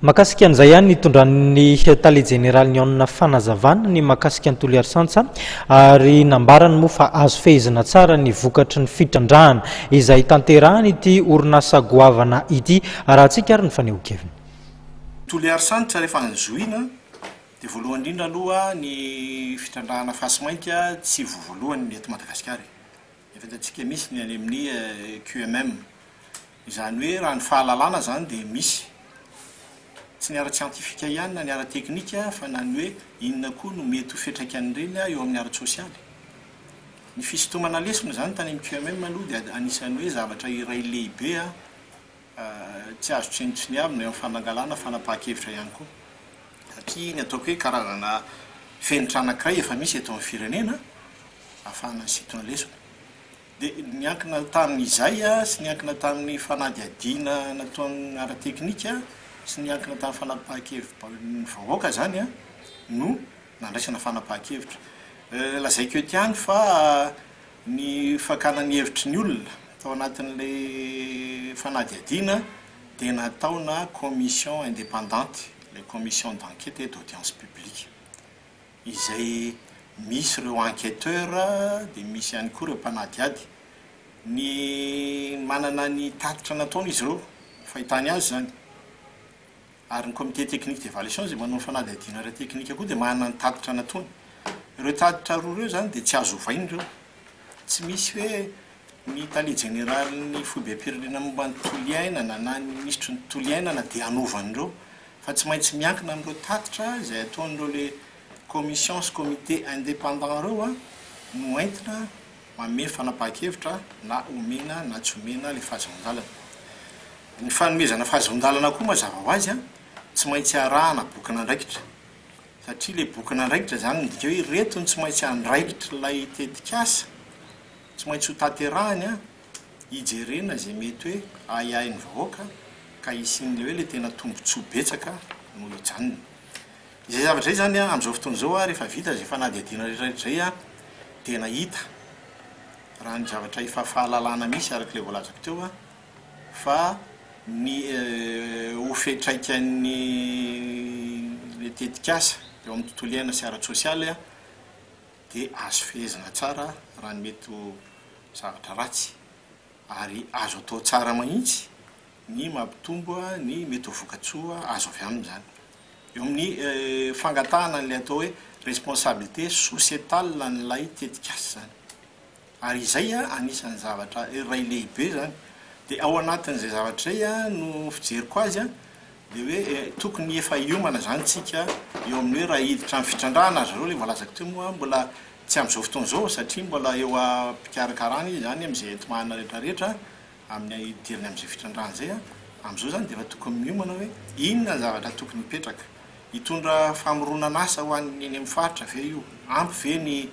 Makasika an'izay ihany nitondran'ny tale général ny fanazavana ny makasika ny Toliary Santsa ary nambarany moa fa azo fehezina tsara ny vokatry ny fitrandrahana izay tanterahany ity orinasa goavana ity raha antsika ary ny fanehoan-keviny. Toliary Santsa rehefa anjoina dia voalohany indrindra aloha ny fitrandrahana fasimaika tsy voalohany eto Madagasikara. Efa hitantsika misy ny any amin'ny QMM. Izany hoe raha ny fahalalana zany dia misy. Tsy ny ara-tsiantifika ihany na ny ara-teknika fa na ny hoe inona koa no mety ho fiantraikan'ireny eo amin'ny ara-tsosialy. Ny fisintomana lesona zany tany amin'ny QMM aloha dia anisan'ny hoe zavatra iray lehibe tsy azo tsinontsiniavina eo amin'ny fanangalana fanapahan-kevitra ihany koa. Satria ny ataoko hoe karazana fenitra anankiray efa misy eto amin'ny firenena ahafahana misintona lesona. Dia niankina tamin'izay sy niankina tamin'ny fanadihadiana nataon'ny ara-teknika sy niankina tamin'ny fanapahan-kevitra ny vahoaka zany no nandraisana fanapahan-kevitra. Lazaiko eto ihany fa ny fakana ny hevitry ny olona tao anatin'ilay fanadihadiana dia nataona commission indépendante, les commissions d'enquête et d'audience publique. Izay misy ireo enquêteur dia misy ihany koa ireo mpanadiady. Ny manana ny tatitra nataony izy ireo fahitany azy zany. Ary ny comité technique d'évaluation izay manao ny fanadihadiana ara-teknika koa dia manana ny tatitra nataony. Ireo tatitra roa ireo zany dia tsy azo ovaina ireo. Tsy misy hoe ny tale général ny foibe-pirenena momba ny tontolo iainana na ny ministre ny tontolo iainana dia anovan'ireo. Fa tsy maintsy miankina amin'ireo tatitra izay ataon'ireo le commission sy comité indépendant ireo no entina manome fanapahan-kevitra na omena na tsy omena ilay fahazon-dalana. Ny fanomezana fahazon-dalana koa mazava ho azy tsy maintsy arahana bokana andraikitra. Satria ilay bokana andraikitra zany midika hoe ireto ny tsy maintsy andraikitra ilay tetikasa, tsy maintsy ho tanterahany hijerena izay mety hoe ahiahin'ny vahoaka ka hisin'ilay hoe ilay tena tombontsoa betsaka no hijanona. Izay zavatra izay zany amin'izao fotoana izao rehefa vita izay fanadihadiana rehetrarehetra izay dia nahita raha ny zavatra efa fahalalana misy arak'ilay voalazako teo fa ny ho fiantraikan'ny le tetikasa eo amin'ny tontolo iaina sy ara-tsosialy dia azo fehezina tsara raha ny mety ho zavatra ratsy ary azo atao tsara mahitsy ny mampitombo ny mety ho vokatsoa azo avy amin'izany. Eo amin'ny fangatahana n'ilay atao hoe responsabilité sociétale n'ilay tetikasa zany. Ary izay anisan'ny zavatra iray lehibe zany. Dia ao anatin'izay zavatra izay no fijeriko azy dia hoe tokony efa hiomana zany tsika eo amin'ny hoe raha hiditra amin'ny fitrandrahana azy ireo ilay voalazako teo moa mbola tsy amin'izao fotoana izao satria mbola eo am-pikarakarana izy zany amin'izay entimahana rehetrarehetra amin'ny idirany amin'izay fitrandrahana izay amin'izao zany dia efa tokony miomana hoe inona ny zavatra tokony mipetraka. Hitondra famoronana asa ho an'ny eny amin'ny faritra ve io? Ampy ve ny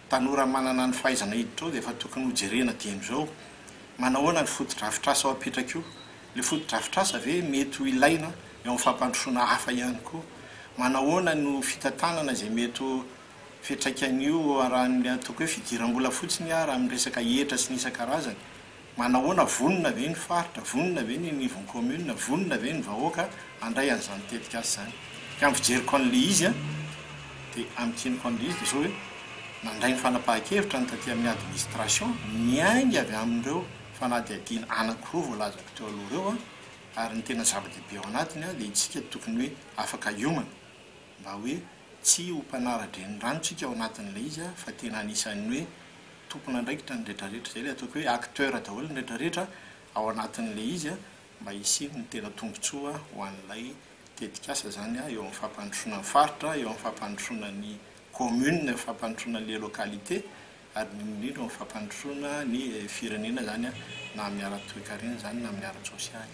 tanora manana ny fahaizana hiditra ao dia efa tokony ho jerena dian'izao. Manahoana ny foto-drafitrasa ao apetraka io? Ilay foto-drafitrasa ve mety ho ilaina eo amin'ny fampandrosoana hafa ihany koa? Manahoana no fitantanana izay mety ho fiantraikan'io raha ny ataoko hoe fidiram-bola fotsiny raha amin'ny resaka hetra sy ny isan-karazany? Manahoana vonona ve ny faritra? Vonona ve ny nivon'ny commune? Vonona ve ny vahoaka handray an'izany tetikasa zany? Ka amin'ny fijeriko an'ilay izy dia amin'ny tianiko an'ilay izy dia zao hoe nandray ny fanapahan-kevitra ny taty amin'ny administration miainga avy amin'ireo fanadihadiana anankiroa voalazako teo aloha ireo ary ny tena zava-dehibe ao anatiny dia itsika tokony hoe afaka hiomana mba hoe tsy ho mpanara-dren'ny ranontsika ao anatin'ilay izy fa tena anisan'ny hoe tompona andraikitra ny rehetrarehetra izay ilay ataoko hoe acteur daholo ny rehetrarehetra ao anatin'ilay izy mba hisiny ny tena tombotsoa ho an'ilay tetikasa zany eo amin'ny fampandrosoana ny faritra, eo amin'ny fampandrosoana ny commune, fampandrosoana les localités ary indrindra amin'ny fampandrosoana ny firenena zany na amin'ny ara-toe-karena zany na amin'ny ara-tsosialy.